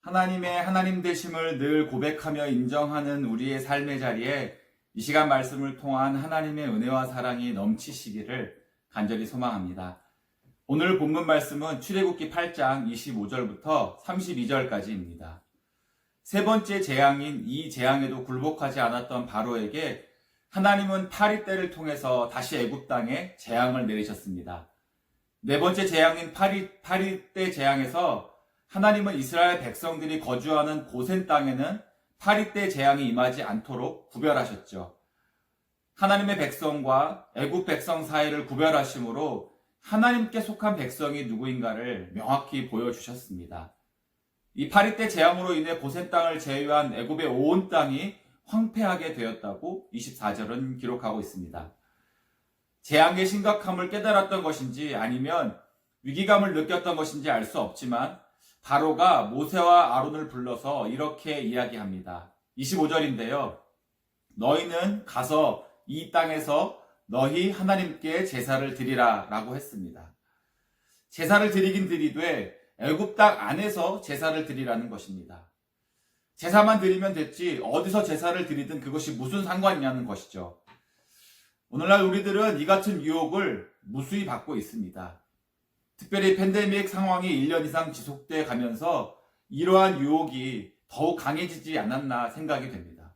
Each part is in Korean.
하나님의 하나님 되심을 늘 고백하며 인정하는 우리의 삶의 자리에 이 시간 말씀을 통한 하나님의 은혜와 사랑이 넘치시기를 간절히 소망합니다. 오늘 본문 말씀은 출애굽기 8장 25절부터 32절까지입니다. 세 번째 재앙인 이 재앙에도 굴복하지 않았던 바로에게 하나님은 파리떼를 통해서 다시 애굽 땅에 재앙을 내리셨습니다. 네 번째 재앙인 파리떼 재앙에서 하나님은 이스라엘 백성들이 거주하는 고센 땅에는 파리떼 재앙이 임하지 않도록 구별하셨죠. 하나님의 백성과 애굽 백성 사이를 구별하심으로 하나님께 속한 백성이 누구인가를 명확히 보여주셨습니다. 이 파리떼 재앙으로 인해 고센 땅을 제외한 애굽의 온 땅이 황폐하게 되었다고 24절은 기록하고 있습니다. 재앙의 심각함을 깨달았던 것인지 아니면 위기감을 느꼈던 것인지 알 수 없지만 바로가 모세와 아론을 불러서 이렇게 이야기합니다. 25절인데요. 너희는 가서 이 땅에서 너희 하나님께 제사를 드리라 라고 했습니다. 제사를 드리긴 드리되 애굽 땅 안에서 제사를 드리라는 것입니다. 제사만 드리면 됐지 어디서 제사를 드리든 그것이 무슨 상관이냐는 것이죠. 오늘날 우리들은 이 같은 유혹을 무수히 받고 있습니다. 특별히 팬데믹 상황이 1년 이상 지속돼 가면서 이러한 유혹이 더욱 강해지지 않았나 생각이 됩니다.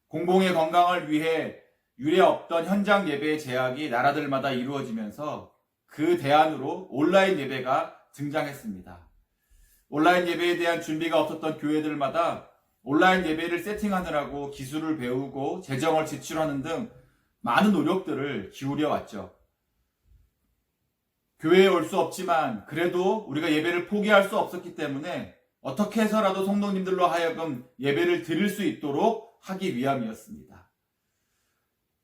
공공의 건강을 위해 유례 없던 현장 예배의 제약이 나라들마다 이루어지면서 그 대안으로 온라인 예배가 등장했습니다. 온라인 예배에 대한 준비가 없었던 교회들마다 온라인 예배를 세팅하느라고 기술을 배우고 재정을 지출하는 등 많은 노력들을 기울여 왔죠. 교회에 올 수 없지만 그래도 우리가 예배를 포기할 수 없었기 때문에 어떻게 해서라도 성도님들로 하여금 예배를 드릴 수 있도록 하기 위함이었습니다.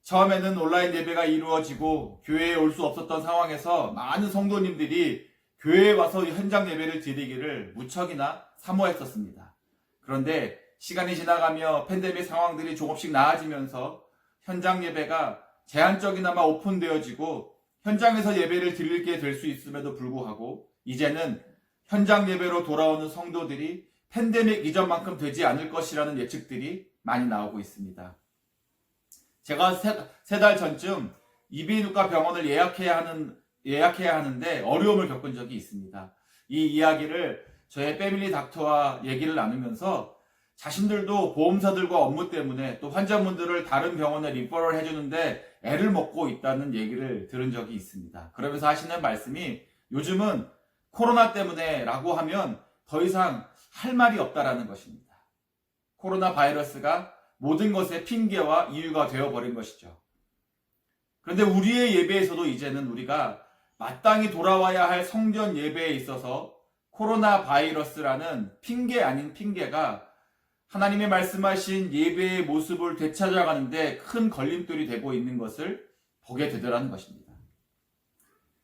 처음에는 온라인 예배가 이루어지고 교회에 올 수 없었던 상황에서 많은 성도님들이 교회에 와서 현장 예배를 드리기를 무척이나 사모했었습니다. 그런데 시간이 지나가며 팬데믹 상황들이 조금씩 나아지면서 현장 예배가 제한적이나마 오픈되어지고 현장에서 예배를 드리게 될 수 있음에도 불구하고 이제는 현장 예배로 돌아오는 성도들이 팬데믹 이전만큼 되지 않을 것이라는 예측들이 많이 나오고 있습니다. 제가 세 달 전쯤 이비인후과 병원을 예약해야 하는데 어려움을 겪은 적이 있습니다. 이 이야기를 저의 패밀리 닥터와 얘기를 나누면서 자신들도 보험사들과 업무 때문에 또 환자분들을 다른 병원에 리퍼럴 해주는데 애를 먹고 있다는 얘기를 들은 적이 있습니다. 그러면서 하시는 말씀이 요즘은 코로나 때문에 라고 하면 더 이상 할 말이 없다라는 것입니다. 코로나 바이러스가 모든 것의 핑계와 이유가 되어버린 것이죠. 그런데 우리의 예배에서도 이제는 우리가 마땅히 돌아와야 할 성전 예배에 있어서 코로나 바이러스라는 핑계 아닌 핑계가 하나님의 말씀하신 예배의 모습을 되찾아가는데 큰 걸림돌이 되고 있는 것을 보게 되더라는 것입니다.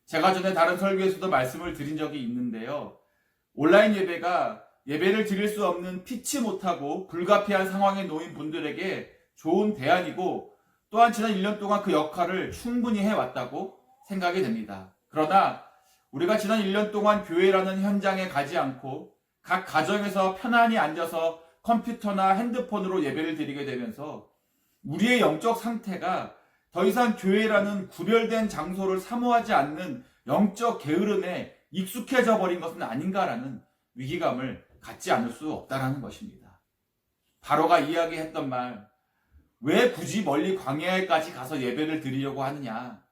제가 전에 다른 설교에서도 말씀을 드린 적이 있는데요. 온라인 예배가 예배를 드릴 수 없는 피치 못하고 불가피한 상황에 놓인 분들에게 좋은 대안이고 또한 지난 1년 동안 그 역할을 충분히 해왔다고 생각이 됩니다. 그러나 우리가 지난 1년 동안 교회라는 현장에 가지 않고 각 가정에서 편안히 앉아서 컴퓨터나 핸드폰으로 예배를 드리게 되면서 우리의 영적 상태가 더 이상 교회라는 구별된 장소를 사모하지 않는 영적 게으름에 익숙해져 버린 것은 아닌가라는 위기감을 갖지 않을 수 없다는 것입니다. 바로가 이야기했던 말, 왜 굳이 멀리 광야에까지 가서 예배를 드리려고 하느냐,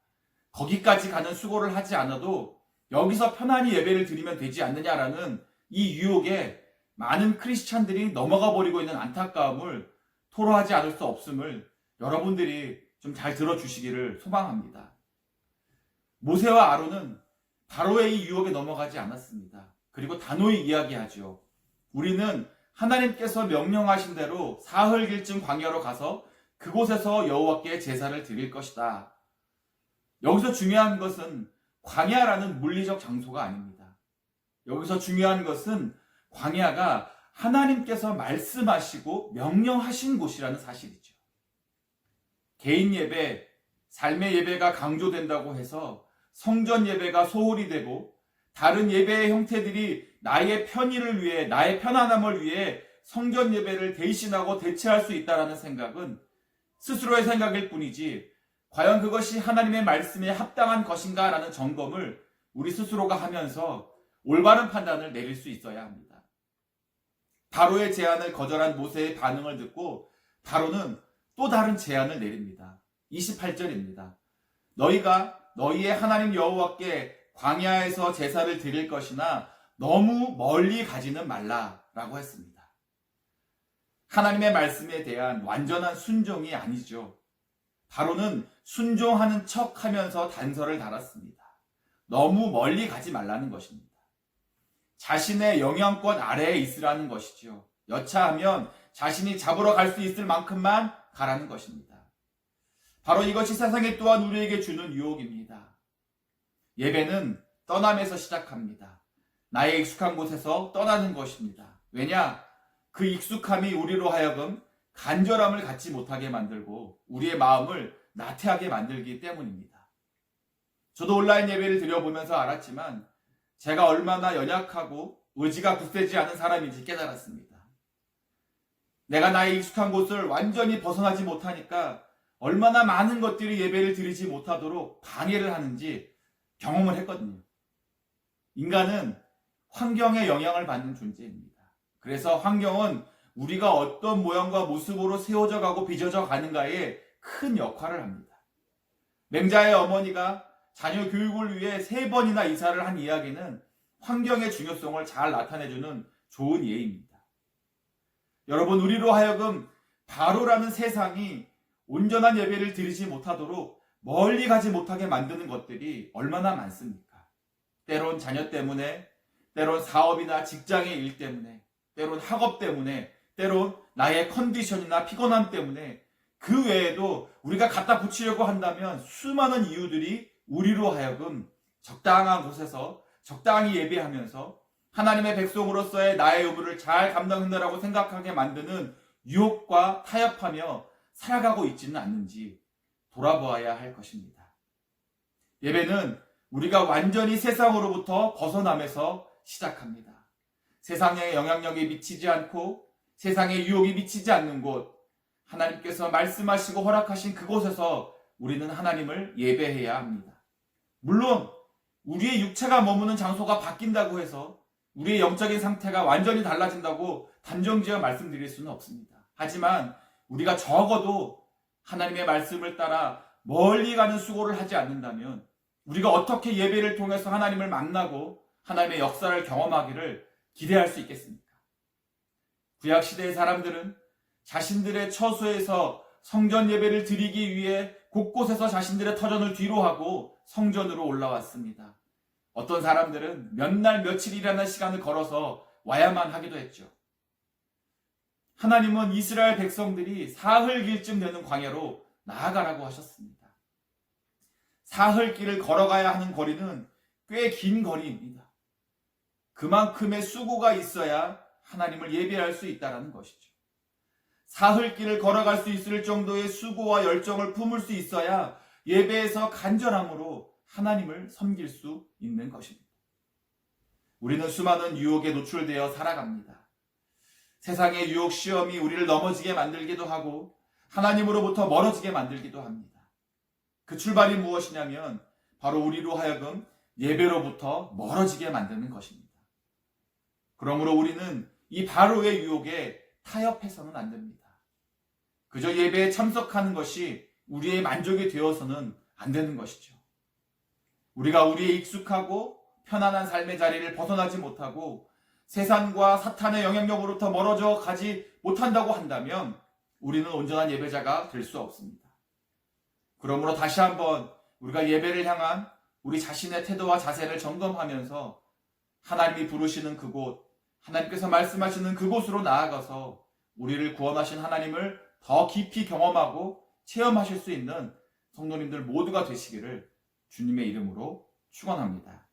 거기까지 가는 수고를 하지 않아도 여기서 편안히 예배를 드리면 되지 않느냐라는 이 유혹에 많은 크리스찬들이 넘어가 버리고 있는 안타까움을 토로하지 않을 수 없음을 여러분들이 좀 잘 들어주시기를 소망합니다. 모세와 아론은 바로의 이 유혹에 넘어가지 않았습니다. 그리고 단호히 이야기하죠. 우리는 하나님께서 명령하신 대로 사흘 길쯤 광야로 가서 그곳에서 여호와께 제사를 드릴 것이다. 여기서 중요한 것은 광야라는 물리적 장소가 아닙니다. 여기서 중요한 것은 광야가 하나님께서 말씀하시고 명령하신 곳이라는 사실이죠. 개인 예배, 삶의 예배가 강조된다고 해서 성전 예배가 소홀히 되고 다른 예배의 형태들이 나의 편의를 위해, 나의 편안함을 위해 성전 예배를 대신하고 대체할 수 있다는 생각은 스스로의 생각일 뿐이지 과연 그것이 하나님의 말씀에 합당한 것인가 라는 점검을 우리 스스로가 하면서 올바른 판단을 내릴 수 있어야 합니다. 바로의 제안을 거절한 모세의 반응을 듣고 바로는 또 다른 제안을 내립니다. 28절입니다. 너희가 너희의 하나님 여호와께 광야에서 제사를 드릴 것이나 너무 멀리 가지는 말라라고 했습니다. 하나님의 말씀에 대한 완전한 순종이 아니죠. 바로는 순종하는 척 하면서 단서를 달았습니다. 너무 멀리 가지 말라는 것입니다. 자신의 영향권 아래에 있으라는 것이죠. 여차하면 자신이 잡으러 갈 수 있을 만큼만 가라는 것입니다. 바로 이것이 세상에 또한 우리에게 주는 유혹입니다. 예배는 떠남에서 시작합니다. 나의 익숙한 곳에서 떠나는 것입니다. 왜냐? 그 익숙함이 우리로 하여금 간절함을 갖지 못하게 만들고 우리의 마음을 나태하게 만들기 때문입니다. 저도 온라인 예배를 드려보면서 알았지만 제가 얼마나 연약하고 의지가 굳세지 않은 사람인지 깨달았습니다. 내가 나의 익숙한 곳을 완전히 벗어나지 못하니까 얼마나 많은 것들이 예배를 드리지 못하도록 방해를 하는지 경험을 했거든요. 인간은 환경에 영향을 받는 존재입니다. 그래서 환경은 우리가 어떤 모양과 모습으로 세워져 가고 빚어져 가는가에 큰 역할을 합니다. 맹자의 어머니가 자녀 교육을 위해 3번이나 이사를 한 이야기는 환경의 중요성을 잘 나타내주는 좋은 예입니다. 여러분, 우리로 하여금 바로라는 세상이 온전한 예배를 드리지 못하도록 멀리 가지 못하게 만드는 것들이 얼마나 많습니까? 때론 자녀 때문에, 때론 사업이나 직장의 일 때문에, 때론 학업 때문에, 때론 나의 컨디션이나 피곤함 때문에, 그 외에도 우리가 갖다 붙이려고 한다면 수많은 이유들이 우리로 하여금 적당한 곳에서 적당히 예배하면서 하나님의 백성으로서의 나의 의무를 잘 감당한다라고 생각하게 만드는 유혹과 타협하며 살아가고 있지는 않는지 돌아보아야 할 것입니다. 예배는 우리가 완전히 세상으로부터 벗어나면서 시작합니다. 세상의 영향력이 미치지 않고 세상의 유혹이 미치지 않는 곳, 하나님께서 말씀하시고 허락하신 그곳에서 우리는 하나님을 예배해야 합니다. 물론 우리의 육체가 머무는 장소가 바뀐다고 해서 우리의 영적인 상태가 완전히 달라진다고 단정지어 말씀드릴 수는 없습니다. 하지만 우리가 적어도 하나님의 말씀을 따라 멀리 가는 수고를 하지 않는다면 우리가 어떻게 예배를 통해서 하나님을 만나고 하나님의 역사를 경험하기를 기대할 수 있겠습니까? 구약시대의 사람들은 자신들의 처소에서 성전 예배를 드리기 위해 곳곳에서 자신들의 터전을 뒤로하고 성전으로 올라왔습니다. 어떤 사람들은 몇 날 며칠이라는 시간을 걸어서 와야만 하기도 했죠. 하나님은 이스라엘 백성들이 사흘길쯤 되는 광야로 나아가라고 하셨습니다. 사흘길을 걸어가야 하는 거리는 꽤 긴 거리입니다. 그만큼의 수고가 있어야 하나님을 예배할 수 있다는 것이죠. 사흘길을 걸어갈 수 있을 정도의 수고와 열정을 품을 수 있어야 예배에서 간절함으로 하나님을 섬길 수 있는 것입니다. 우리는 수많은 유혹에 노출되어 살아갑니다. 세상의 유혹 시험이 우리를 넘어지게 만들기도 하고 하나님으로부터 멀어지게 만들기도 합니다. 그 출발이 무엇이냐면 바로 우리로 하여금 예배로부터 멀어지게 만드는 것입니다. 그러므로 우리는 이 바로의 유혹에 타협해서는 안 됩니다. 그저 예배에 참석하는 것이 우리의 만족이 되어서는 안 되는 것이죠. 우리가 우리의 익숙하고 편안한 삶의 자리를 벗어나지 못하고 세상과 사탄의 영향력으로부터 멀어져 가지 못한다고 한다면 우리는 온전한 예배자가 될 수 없습니다. 그러므로 다시 한번 우리가 예배를 향한 우리 자신의 태도와 자세를 점검하면서 하나님이 부르시는 그곳, 하나님께서 말씀하시는 그곳으로 나아가서 우리를 구원하신 하나님을 더 깊이 경험하고 체험하실 수 있는 성도님들 모두가 되시기를 주님의 이름으로 축원합니다.